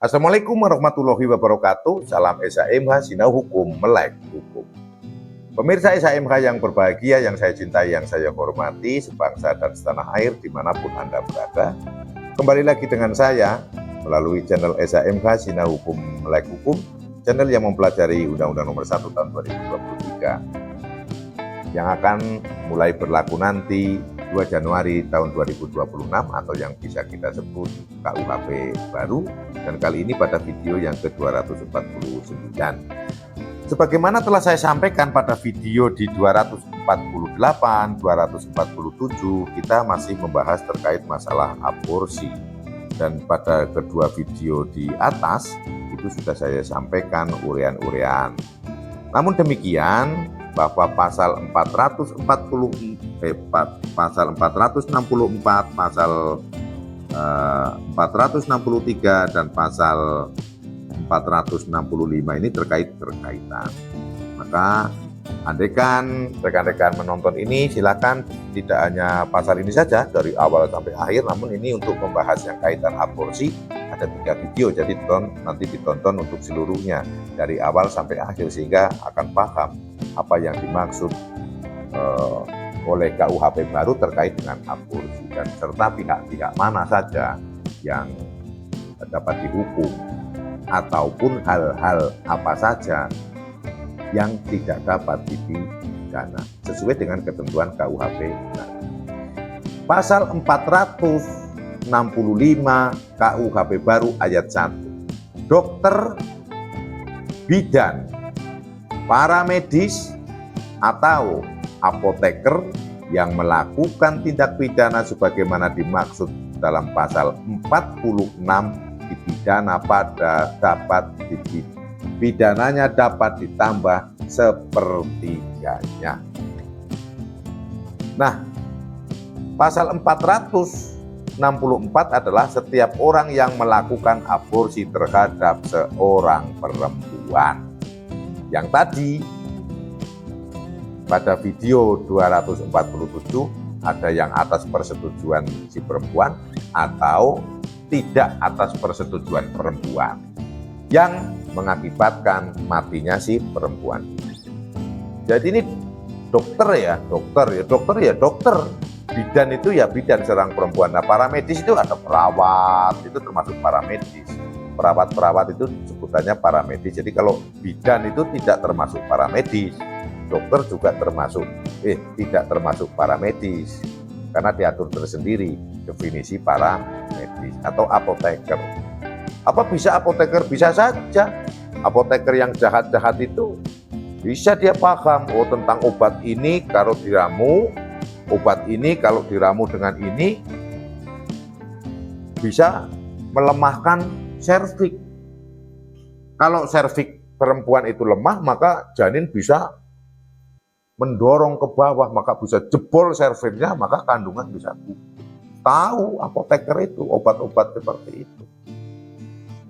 Assalamualaikum warahmatullahi wabarakatuh. Salam SHMH, Sinau Hukum, Melek Hukum. Pemirsa SHMH yang berbahagia, yang saya cintai, yang saya hormati, sebangsa dan setanah air dimanapun Anda berada. Kembali lagi dengan saya melalui channel SHMH, Sinau Hukum, Melek Hukum, channel yang mempelajari Undang-Undang Nomor 1 Tahun 2023 yang akan mulai berlaku nanti 2 Januari tahun 2026 atau yang bisa kita sebut KUHP baru, dan kali ini pada video yang ke-249. Sebagaimana telah saya sampaikan pada video di 248, 247, kita masih membahas terkait masalah aborsi. Dan pada kedua video di atas itu sudah saya sampaikan urean-urean. Namun demikian, bahwa pasal 464, pasal 463 dan pasal 465 ini terkaitan. Maka andaikan rekan-rekan menonton ini, silakan tidak hanya pasal ini saja dari awal sampai akhir, namun ini untuk membahas yang kaitan aborsi ada 3 video, jadi nanti ditonton untuk seluruhnya dari awal sampai akhir sehingga akan paham apa yang dimaksud oleh KUHP baru terkait dengan aborsi, dan serta pihak-pihak mana saja yang dapat dihukum ataupun hal-hal apa saja yang tidak dapat dipidana sesuai dengan ketentuan KUHP. Pasal 465 KUHP baru ayat 1. Dokter, bidan, paramedis, atau apoteker yang melakukan tindak pidana sebagaimana dimaksud dalam pasal 46 dipidana pidananya dapat ditambah sepertiganya. Nah, pasal 464 adalah setiap orang yang melakukan aborsi terhadap seorang perempuan. Yang tadi pada video 247 ada yang atas persetujuan si perempuan atau tidak atas persetujuan perempuan yang mengakibatkan matinya si perempuan. Jadi ini dokter. Bidan itu ya bidan serang perempuan. Nah, paramedis itu ada perawat, itu termasuk paramedis. Perawat itu sebutannya paramedis. Jadi kalau bidan itu tidak termasuk paramedis. Dokter juga tidak termasuk paramedis karena diatur tersendiri definisi paramedis. Atau apoteker. Apa bisa apoteker? Bisa saja. Apoteker yang jahat-jahat itu bisa dia paham, oh tentang obat ini kalau diramu, obat ini kalau diramu dengan ini bisa melemahkan serviks. Kalau serviks perempuan itu lemah, maka janin bisa mendorong ke bawah, maka bisa jebol serviksnya, maka kandungan bisa gugur. Tahu apoteker itu obat-obat seperti itu.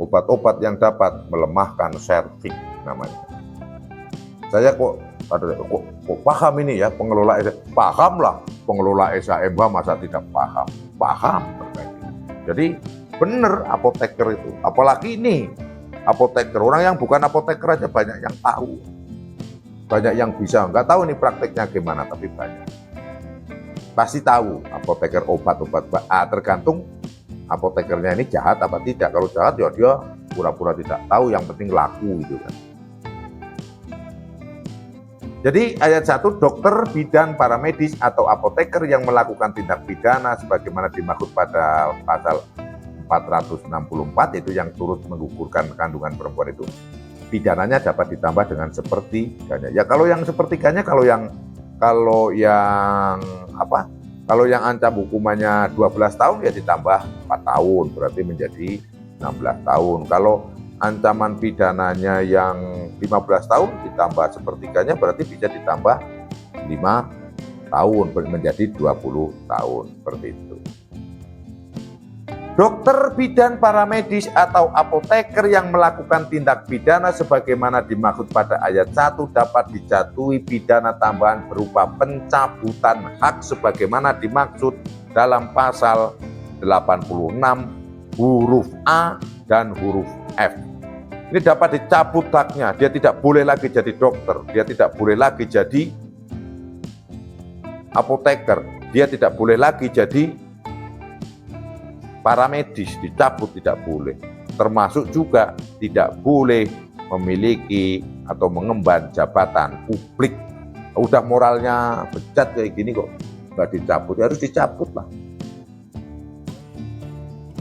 Obat-obat yang dapat melemahkan serviks namanya. Saya kok paham ini ya pengelola SHMH. Pahamlah pengelola SHMH, masa tidak paham? Paham terkait ini. Jadi benar apoteker itu. Apalagi ini apoteker, orang yang bukan apoteker aja banyak yang tahu. Banyak yang bisa, nggak tahu nih prakteknya gimana, tapi banyak. Pasti tahu apoteker obat-obat, tergantung apotekernya ini jahat apa tidak. Kalau jahat ya dia pura-pura tidak tahu, yang penting laku gitu kan. Jadi ayat 1, dokter, bidan, paramedis, atau apoteker yang melakukan tindak pidana sebagaimana dimaksud pada pasal 464 itu yang turut menggugurkan kandungan perempuan itu, pidananya dapat ditambah dengan sepertiganya. Ya kalau yang sepertiganya, kalau yang ancam hukumannya 12 tahun ya ditambah 4 tahun, berarti menjadi 16 tahun. Kalau ancaman pidananya yang 15 tahun ditambah sepertiganya berarti bisa ditambah 5 tahun menjadi 20 tahun, seperti itu. Dokter, bidan, paramedis, atau apoteker yang melakukan tindak pidana sebagaimana dimaksud pada ayat 1 dapat dijatuhi pidana tambahan berupa pencabutan hak sebagaimana dimaksud dalam pasal 86 huruf A dan huruf F. Ini dapat dicabut haknya, dia tidak boleh lagi jadi dokter, dia tidak boleh lagi jadi apoteker, dia tidak boleh lagi jadi paramedis, dicabut, tidak boleh. Termasuk juga tidak boleh memiliki atau mengemban jabatan publik. Udah moralnya bejat kayak gini kok nggak dicabut, ya harus dicabut lah.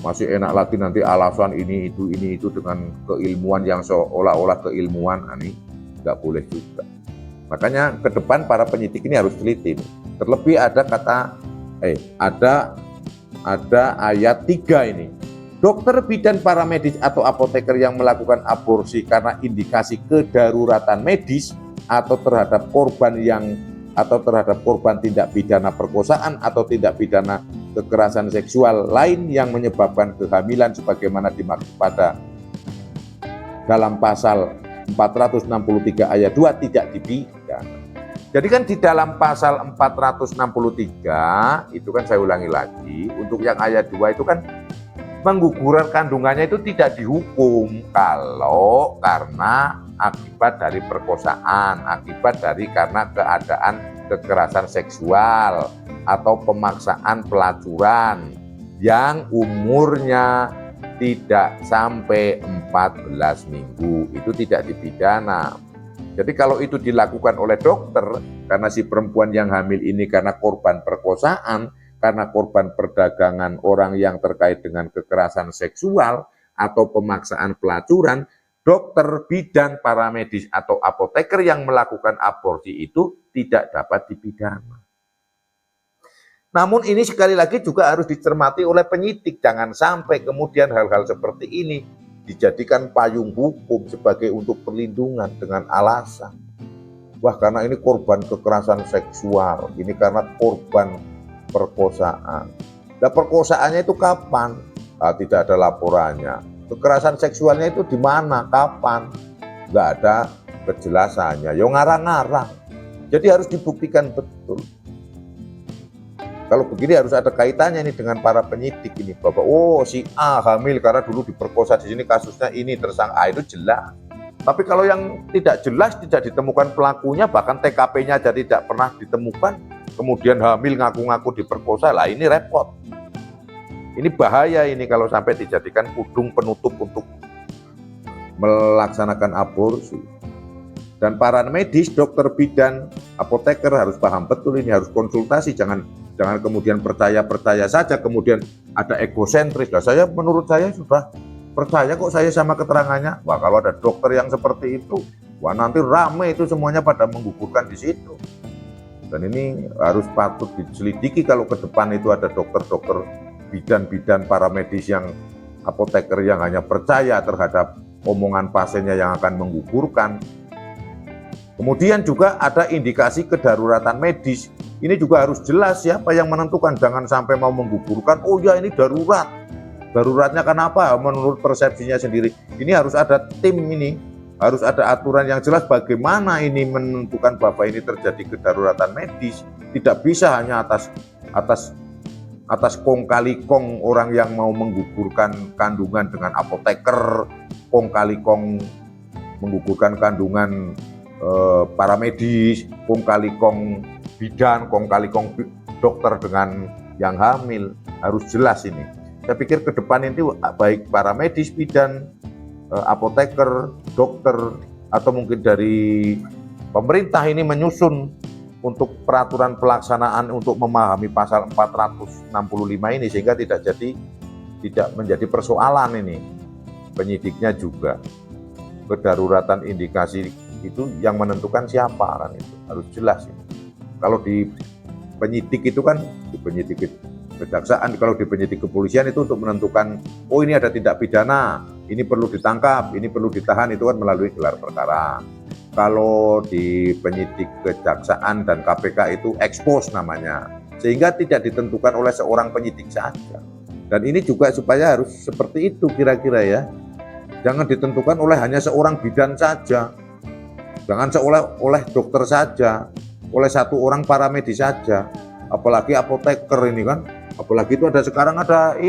Masih enak lagi nanti alasan ini itu dengan keilmuan yang seolah-olah keilmuan, ini nggak boleh juga. Makanya ke depan para penyidik ini harus teliti. Terlebih ada ada ayat 3 ini. Dokter, bidan, paramedis atau apoteker yang melakukan aborsi karena indikasi kedaruratan medis atau terhadap korban tindak pidana perkosaan atau tindak pidana kekerasan seksual lain yang menyebabkan kehamilan sebagaimana dimaksud pada dalam pasal 463 ayat 2 tidak dipidana. Jadi kan di dalam pasal 463 itu kan, saya ulangi lagi, untuk yang ayat 2 itu kan pengguguran kandungannya itu tidak dihukum kalau karena akibat dari perkosaan, akibat dari karena keadaan kekerasan seksual atau pemaksaan pelacuran yang umurnya tidak sampai 14 minggu, itu tidak dipidana. Jadi kalau itu dilakukan oleh dokter, karena si perempuan yang hamil ini karena korban perkosaan, karena korban perdagangan orang yang terkait dengan kekerasan seksual atau pemaksaan pelacuran, dokter, bidan, paramedis atau apoteker yang melakukan aborsi itu tidak dapat dipidana. Namun ini sekali lagi juga harus dicermati oleh penyidik, jangan sampai kemudian hal-hal seperti ini dijadikan payung hukum sebagai untuk perlindungan dengan alasan, wah karena ini korban kekerasan seksual, ini karena korban perkosaan. Nah, perkosaannya itu kapan? Nah, tidak ada laporannya. Kekerasan seksualnya itu di mana? Kapan? Nggak ada kejelasannya. Yo ngarang-ngarang. Jadi harus dibuktikan betul. Kalau begini harus ada kaitannya ini dengan para penyidik ini, bahwa oh si A hamil karena dulu diperkosa, di sini kasusnya ini tersangka A, itu jelas. Tapi kalau yang tidak jelas, tidak ditemukan pelakunya, bahkan TKP-nya aja tidak pernah ditemukan, kemudian hamil ngaku-ngaku diperkosa, lah ini repot. Ini bahaya ini kalau sampai dijadikan kudung penutup untuk melaksanakan aborsi. Dan para medis, dokter, bidan, apoteker harus paham betul ini, harus konsultasi, jangan kemudian percaya saja, kemudian ada egosentris. Nah, menurut saya sudah percaya kok saya sama keterangannya. Wah, kalau ada dokter yang seperti itu, wah nanti rame itu semuanya pada menggugurkan di situ. Dan ini harus patut diselidiki kalau ke depan itu ada dokter-dokter, bidan-bidan, paramedis yang apoteker yang hanya percaya terhadap omongan pasiennya yang akan menggugurkan. Kemudian juga ada indikasi kedaruratan medis. Ini juga harus jelas siapa yang menentukan, jangan sampai mau menggugurkan, oh ya ini darurat. Daruratnya kenapa? Menurut persepsinya sendiri. Ini harus ada tim ini, harus ada aturan yang jelas bagaimana ini menentukan bahwa ini terjadi kedaruratan medis. Tidak bisa hanya atas kong kali kong orang yang mau menggugurkan kandungan dengan apoteker, kong kali kong menggugurkan kandungan paramedis, kong kali kong bidan, kong kali kong dokter dengan yang hamil. Harus jelas ini. Saya pikir ke depan ini baik paramedis, bidan, apoteker, dokter, atau mungkin dari pemerintah ini menyusun untuk peraturan pelaksanaan untuk memahami pasal 465 ini, sehingga tidak menjadi persoalan ini. Penyidiknya juga kedaruratan indikasi itu yang menentukan siapa kan, itu harus jelas ini. Kalau di penyidik itu kan, di penyidik kejaksaan, kalau di penyidik kepolisian itu untuk menentukan, oh ini ada tindak pidana, ini perlu ditangkap, ini perlu ditahan, itu kan melalui gelar perkara. Kalau di penyidik kejaksaan dan KPK itu expose namanya, sehingga tidak ditentukan oleh seorang penyidik saja. Dan ini juga supaya harus seperti itu kira-kira ya. Jangan ditentukan oleh hanya seorang bidan saja. Jangan oleh dokter saja, oleh satu orang paramedis saja, apalagi apoteker ini kan, apalagi itu sekarang ada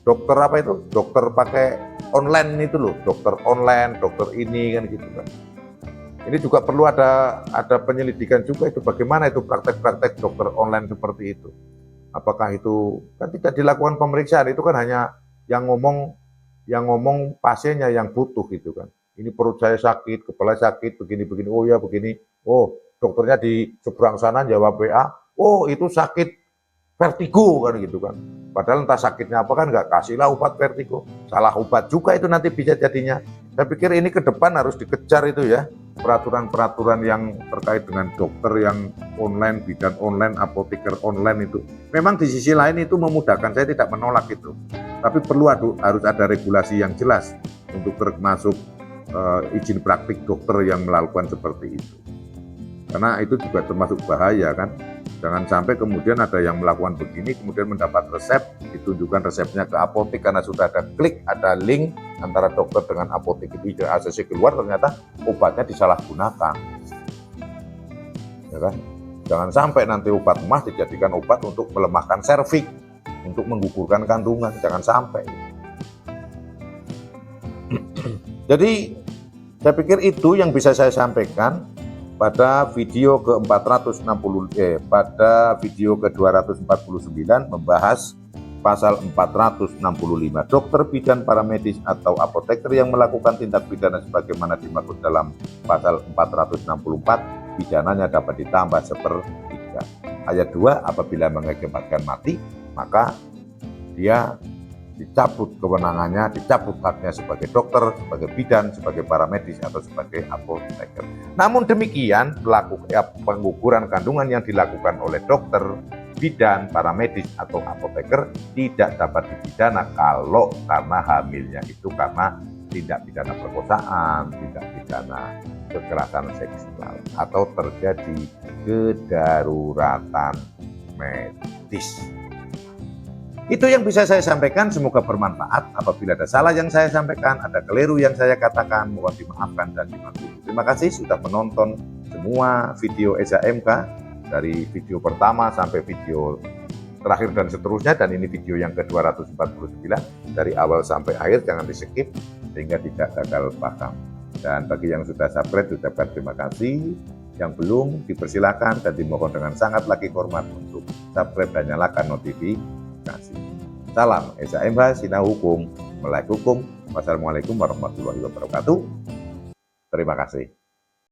dokter apa itu, dokter pakai online itu loh, dokter online, dokter ini kan gitu kan. Ini juga perlu ada penyelidikan juga itu, bagaimana itu praktek-praktek dokter online seperti itu. Apakah itu kan tidak dilakukan pemeriksaan, itu kan hanya yang ngomong pasiennya yang butuh gitu kan. Ini perut saya sakit, kepala sakit, begini-begini, oh ya begini, oh dokternya di seberang sana jawab WA, oh itu sakit vertigo kan gitu kan. Padahal entah sakitnya apa kan nggak kasihlah obat vertigo. Salah obat juga itu nanti bisa jadinya. Saya pikir ini ke depan harus dikejar itu ya. Peraturan-peraturan yang terkait dengan dokter yang online, bidan online, apoteker online itu. Memang di sisi lain itu memudahkan, saya tidak menolak itu. Tapi perlu harus ada regulasi yang jelas untuk termasuk izin praktik dokter yang melakukan seperti itu. Karena itu juga termasuk bahaya kan. Jangan sampai kemudian ada yang melakukan begini, kemudian mendapat resep, ditunjukkan resepnya ke apotek karena sudah ada klik, ada link antara dokter dengan apotek itu, ACC keluar ternyata obatnya disalahgunakan. Ya kan? Jangan sampai nanti obat emas dijadikan obat untuk melemahkan serviks, untuk menggugurkan kandungan, jangan sampai. Jadi saya pikir itu yang bisa saya sampaikan pada video pada video ke-249 membahas pasal 465, dokter, bidan, paramedis atau apoteker yang melakukan tindak pidana sebagaimana dimaksud dalam pasal 464, pidananya dapat ditambah sepertiga. Ayat 2, apabila mengakibatkan mati, maka dia dicabut kewenangannya, dicabut haknya sebagai dokter, sebagai bidan, sebagai paramedis, atau sebagai apoteker. Namun demikian, pengukuran kandungan yang dilakukan oleh dokter, bidan, paramedis, atau apoteker tidak dapat dipidana kalau karena hamilnya itu karena tindak pidana perkosaan, tindak pidana kekerasan seksual, atau terjadi kedaruratan medis. Itu yang bisa saya sampaikan, semoga bermanfaat. Apabila ada salah yang saya sampaikan, ada keliru yang saya katakan, mohon dimaafkan dan dimaklumi. Terima kasih sudah menonton semua video Eza MK, dari video pertama sampai video terakhir dan seterusnya, dan ini video yang ke-249, dari awal sampai akhir, jangan di-skip sehingga tidak gagal paham. Dan bagi yang sudah subscribe, ucapkan terima kasih. Yang belum, dipersilakan dan dimohon dengan sangat lagi hormat untuk subscribe dan nyalakan notifikasi. Salam Eza MH, Sinau Hukum, Melek Hukum. Wassalamualaikum warahmatullahi wabarakatuh. Terima kasih.